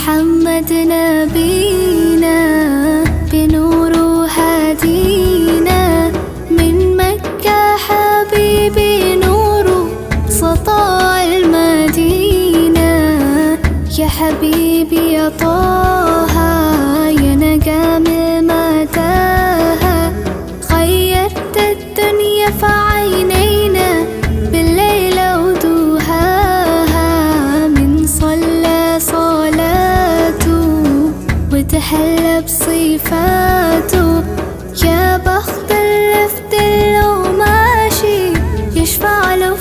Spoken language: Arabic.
محمد نبينا بنور هدينا، من مكة حبيبي نور سطاع المدينة. يا حبيبي يا طه يا نجم متاهة، غيرت الدنيا في عينينا بالليل ودوهاها. من صلى صلاته وتحلى بصفاته، يا بخت اللي في دله ماشي يشفع له